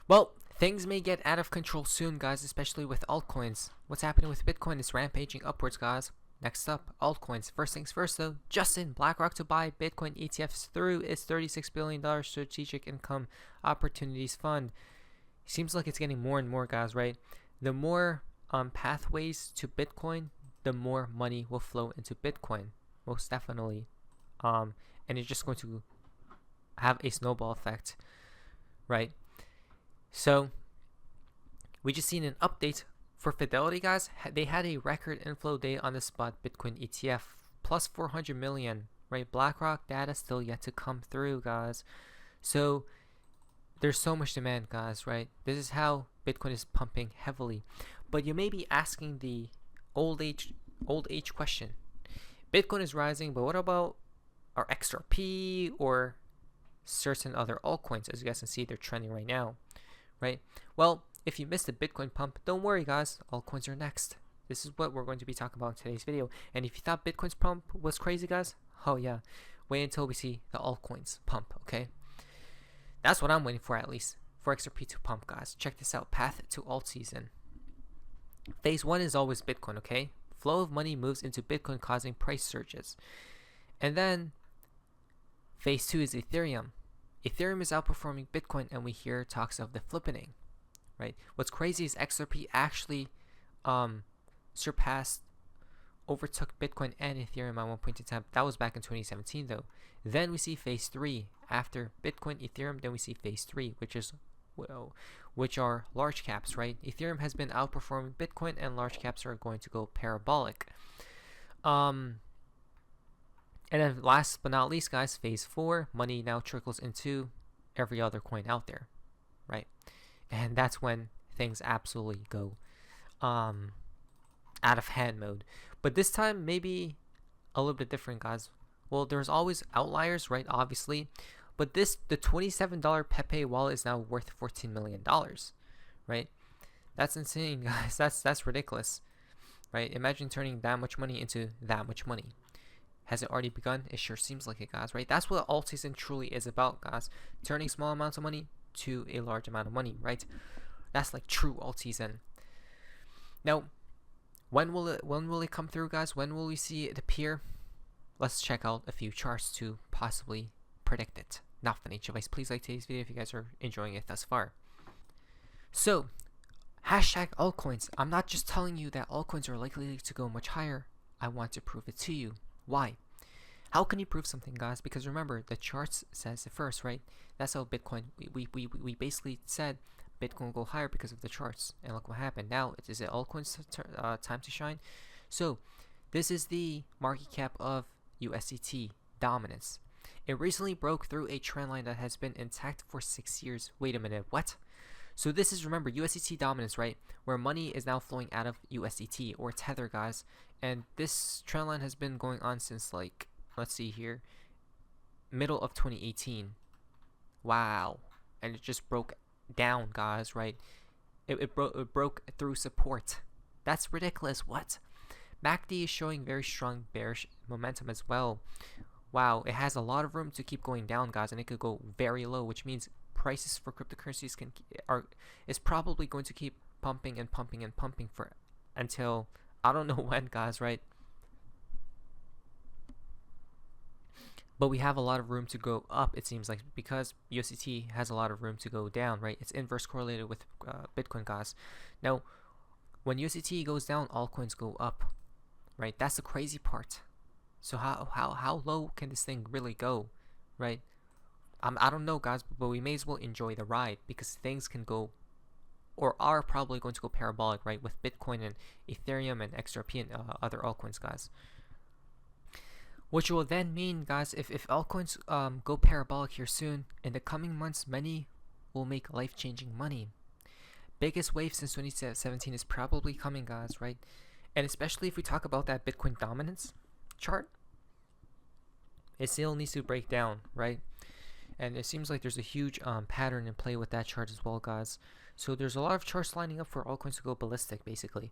Well, things may get out of control soon, guys, especially with altcoins. What's happening with Bitcoin is rampaging upwards, guys. Next up, altcoins. First things first, though, Justin, BlackRock to buy Bitcoin ETFs through its $36 billion Strategic Income Opportunities Fund. Seems like it's getting more and more, guys, right? The more pathways to Bitcoin, the more money will flow into Bitcoin, most definitely. And it's just going to have a snowball effect, right? So we just seen an update for Fidelity, guys. They had a record inflow day on the spot Bitcoin ETF, plus 400 million, right? BlackRock data still yet to come through, guys. So there's so much demand, guys, right? This is how Bitcoin is pumping heavily. But you may be asking the old age question. Bitcoin is rising, but what about our XRP or certain other altcoins? As you guys can see, they're trending right now, right? Well, if you missed the Bitcoin pump, don't worry, guys. Altcoins are next. This is what we're going to be talking about in today's video. And if you thought Bitcoin's pump was crazy, guys, oh yeah, wait until we see the altcoins pump, okay? That's what I'm waiting for, at least, for XRP to pump, guys. Check this out. Path to alt season. Phase 1 is always Bitcoin, okay? Flow of money moves into Bitcoin, causing price surges. And then phase 2 is Ethereum. Ethereum is outperforming Bitcoin, and we hear talks of the flippening, right? What's crazy is XRP actually overtook Bitcoin and Ethereum at one point in time. That was back in 2017, though. Then we see phase 3 after Bitcoin, Ethereum. Then we see phase 3, which are large caps, right? Ethereum has been outperforming Bitcoin, and large caps are going to go parabolic. And then last but not least, guys, phase 4, money now trickles into every other coin out there, right? And that's when things absolutely go out of hand mode. But this time, maybe a little bit different, guys. Well, there's always outliers, right? Obviously. But the $27 Pepe wallet is now worth $14 million, right? That's insane, guys. That's ridiculous, right? Imagine turning that much money into that much money. Has it already begun? It sure seems like it, guys, right? That's what alt season truly is about, guys. Turning small amounts of money to a large amount of money, right? That's like true alt season. Now, when will it come through, guys? When will we see it appear? Let's check out a few charts to possibly predict it. Not financial advice. Please like today's video if you guys are enjoying it thus far. So, hashtag altcoins. I'm not just telling you that altcoins are likely to go much higher. I want to prove it to you. Why? How can you prove something, guys? Because remember, the charts says it first, right? That's how Bitcoin, we basically said Bitcoin will go higher because of the charts. And look what happened. Now, is it altcoins time to shine? So, this is the market cap of USDT dominance. It recently broke through a trend line that has been intact for 6 years. Wait a minute, what? So this is, remember, USDT dominance, right? Where money is now flowing out of USDT or Tether, guys. And this trend line has been going on since, like, let's see here, middle of 2018. Wow. And it just broke down, guys, right? It broke through support. That's ridiculous. What? MACD is showing very strong bearish momentum as well. Wow, it has a lot of room to keep going down, guys, and it could go very low, which means prices for cryptocurrencies is probably going to keep pumping and pumping and pumping for until I don't know when, guys, right? But we have a lot of room to go up, it seems like, because USDT has a lot of room to go down, right? It's inverse correlated with Bitcoin, guys. Now, when USDT goes down, altcoins go up, right? That's the crazy part. So how low can this thing really go, right? I don't know, guys, but we may as well enjoy the ride, because things can go, or are probably going to go parabolic, right? With Bitcoin and Ethereum and XRP and other altcoins, guys. Which will then mean, guys, if altcoins go parabolic here soon, in the coming months, many will make life-changing money. Biggest wave since 2017 is probably coming, guys, right? And especially if we talk about that Bitcoin dominance chart, it still needs to break down, right? And it seems like there's a huge pattern in play with that chart as well, guys. So there's a lot of charts lining up for altcoins to go ballistic, basically.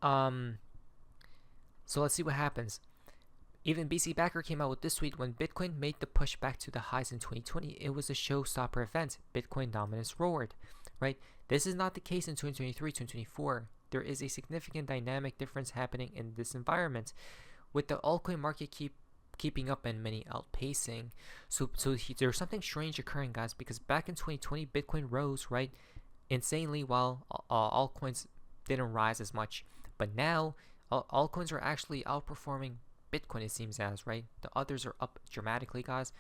So let's see what happens. Even BC Backer came out with this tweet: when Bitcoin made the push back to the highs in 2020, it was a showstopper event. Bitcoin dominance roared, right? This is not the case in 2023, 2024. There is a significant dynamic difference happening in this environment, with the altcoin market keeping up and many outpacing. So there's something strange occurring, guys, because back in 2020, Bitcoin rose, right, insanely, while altcoins didn't rise as much. But now, altcoins are actually outperforming Bitcoin, it seems as, right? The others are up dramatically, guys,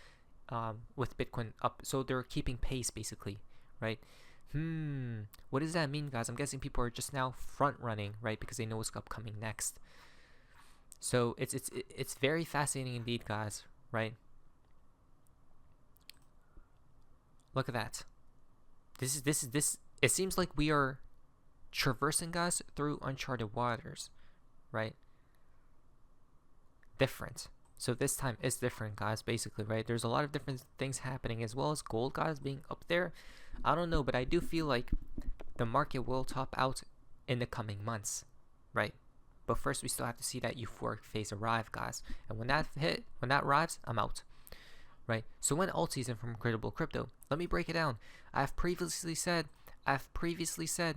with Bitcoin up. So they're keeping pace, basically, right? What does that mean, guys? I'm guessing people are just now front running, right? Because they know what's upcoming next. So it's very fascinating indeed, guys, right? Look at that. This. It seems like we are traversing, guys, through uncharted waters, right? Different. So this time is different, guys, basically, right? There's a lot of different things happening, as well as gold, guys, being up there. I don't know, but I do feel like the market will top out in the coming months, right? But first, we still have to see that euphoric phase arrive, guys. And when that arrives, I'm out, right? So when alt season from Credible Crypto, let me break it down. I've previously said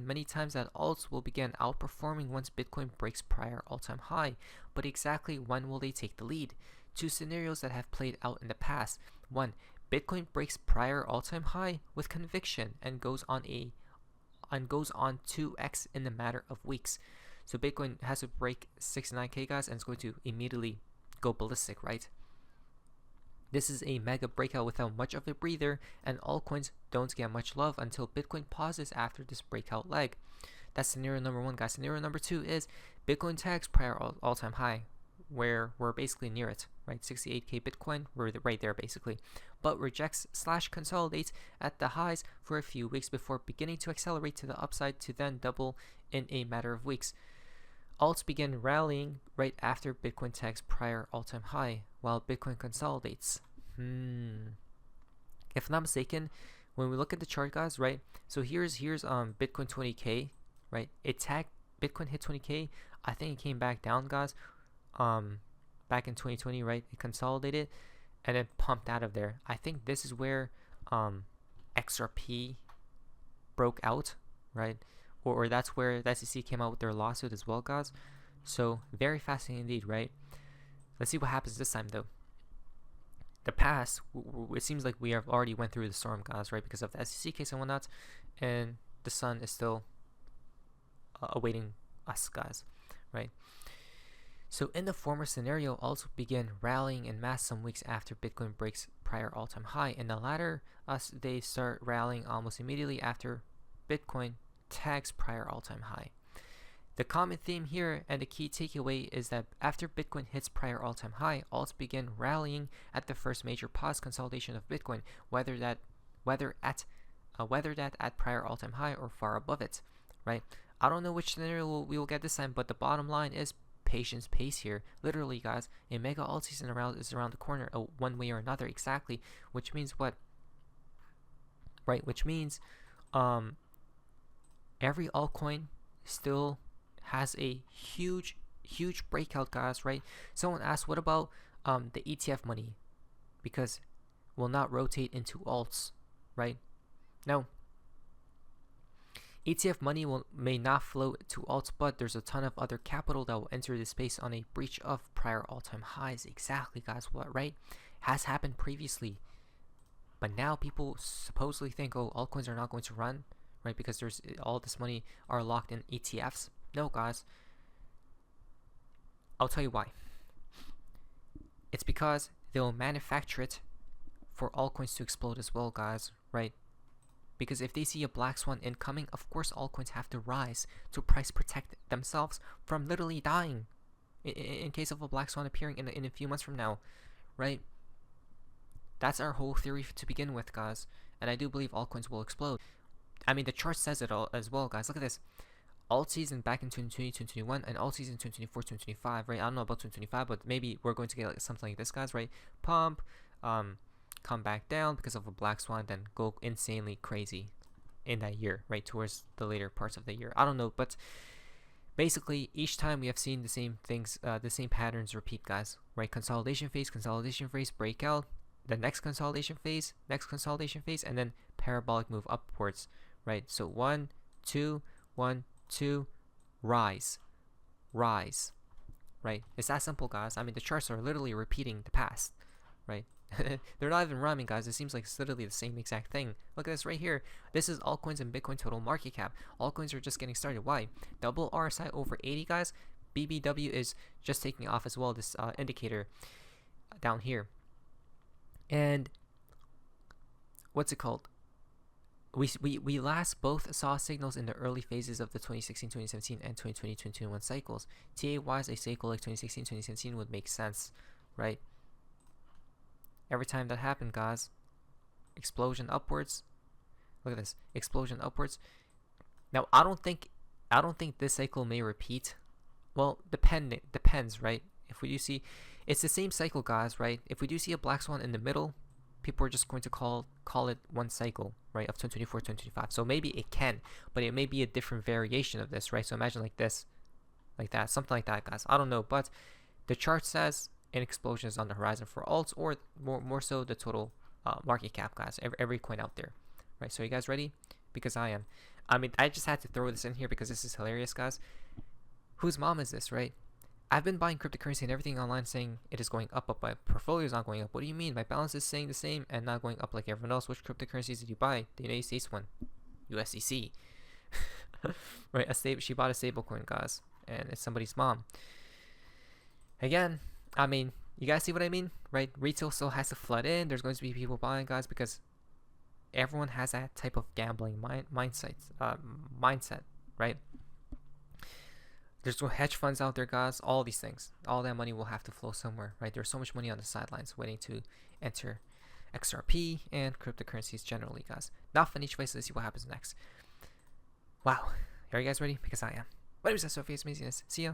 many times that alts will begin outperforming once Bitcoin breaks prior all-time high. But exactly when will they take the lead? Two scenarios that have played out in the past. One, Bitcoin breaks prior all-time high with conviction and goes on 2x in the matter of weeks. So Bitcoin has to break 69K, guys, and it's going to immediately go ballistic, right? This is a mega breakout without much of a breather, and altcoins don't get much love until Bitcoin pauses after this breakout leg. That's scenario number one, guys. Scenario number two is Bitcoin tags prior all-time high, where we're basically near it, right? 68K Bitcoin, we're right there basically, but rejects / consolidates at the highs for a few weeks before beginning to accelerate to the upside to then double in a matter of weeks. Alts begin rallying right after Bitcoin tags prior all-time high, while Bitcoin consolidates. If I'm not mistaken, when we look at the chart, guys, right? So here's Bitcoin 20K, right? Bitcoin hit 20K. I think it came back down, guys. Back in 2020, right? It consolidated and then pumped out of there. I think this is where XRP broke out, right? Or that's where the SEC came out with their lawsuit as well, guys. So very fascinating indeed, right? Let's see what happens this time, though. The past, it seems like we have already went through the storm, guys, right? Because of the SEC case and whatnot, and the sun is still awaiting us, guys, right? So in the former scenario, alts begin rallying en masse some weeks after Bitcoin breaks prior all-time high. In the latter, they start rallying almost immediately after Bitcoin tags prior all-time high. The common theme here and the key takeaway is that after Bitcoin hits prior all-time high, alts begin rallying at the first major pause consolidation of Bitcoin, whether that at prior all-time high or far above it, right? I don't know which scenario we will get this time, but the bottom line is patience pays here. Literally, guys, a mega alt season is around the corner, one way or another, exactly. Which means what? Right? Which means every altcoin still has a huge breakout, guys, right? Someone asked, what about the ETF money? Because will not rotate into alts, right? No. ETF money may not flow to alts, but there's a ton of other capital that will enter the space on a breach of prior all-time highs. Exactly, guys. What, right? Has happened previously. But now people supposedly think, oh, altcoins are not going to run, right? Because there's all this money are locked in ETFs. No, guys. I'll tell you why. It's because they'll manufacture it for altcoins to explode as well, guys, right? Because if they see a black swan incoming, of course altcoins have to rise to price protect themselves from literally dying in case of a black swan appearing in a few months from now, right? That's our whole theory to begin with, guys. And I do believe altcoins will explode. I mean, the chart says it all as well, guys. Look at this. Alt season back in 2020, 2021, and alt season 2024, 2025, right? I don't know about 2025, but maybe we're going to get like something like this, guys, right? Pump, come back down because of a black swan, then go insanely crazy in that year, right? Towards the later parts of the year. I don't know, but basically each time we have seen the same things, the same patterns repeat, guys, right? Consolidation phase, breakout, the next consolidation phase, and then parabolic move upwards, right? So 1 2 1 2, rise, right? It's that simple, guys. I mean, the charts are literally repeating the past, right? They're not even rhyming, guys. It seems like it's literally the same exact thing. Look at this right here. This is altcoins and Bitcoin total market cap. Altcoins are just getting started. Why? Double RSI over 80, guys. BBW is just taking off as well, this indicator down here. And what's it called? We last both saw signals in the early phases of the 2016, 2017, and 2020, 2021 cycles. TA-wise, a cycle like 2016, 2017 would make sense, right? Every time that happened, guys, explosion upwards. Look at this, explosion upwards. Now, I don't think this cycle may repeat. Well, depends, right? If we do see, it's the same cycle, guys, right? If we do see a black swan in the middle, people are just going to call it one cycle, right, of 2024, 2025. So maybe it can, but it may be a different variation of this, right? So imagine like this, like that, something like that, guys. I don't know, but the chart says an explosion is on the horizon for alts, or more so the total market cap, guys. Every coin out there, right? So you guys ready? Because I am. I mean, I just had to throw this in here because this is hilarious, guys. Whose mom is this, right? I've been buying cryptocurrency and everything online saying it is going up, but my portfolio is not going up. What do you mean? My balance is staying the same and not going up like everyone else. Which cryptocurrencies did you buy? The United States one, USDC. Right? She bought a stablecoin, guys, and it's somebody's mom. Again, I mean, you guys see what I mean, right? Retail still has to flood in. There's going to be people buying, guys, because everyone has that type of gambling mindset, right? There's no hedge funds out there, guys. All these things, all that money will have to flow somewhere, right? There's so much money on the sidelines waiting to enter XRP and cryptocurrencies generally, guys. Not fun each way, so let's see what happens next. Wow. Are you guys ready? Because I am. My name is Sophie. It's amazingness. See ya.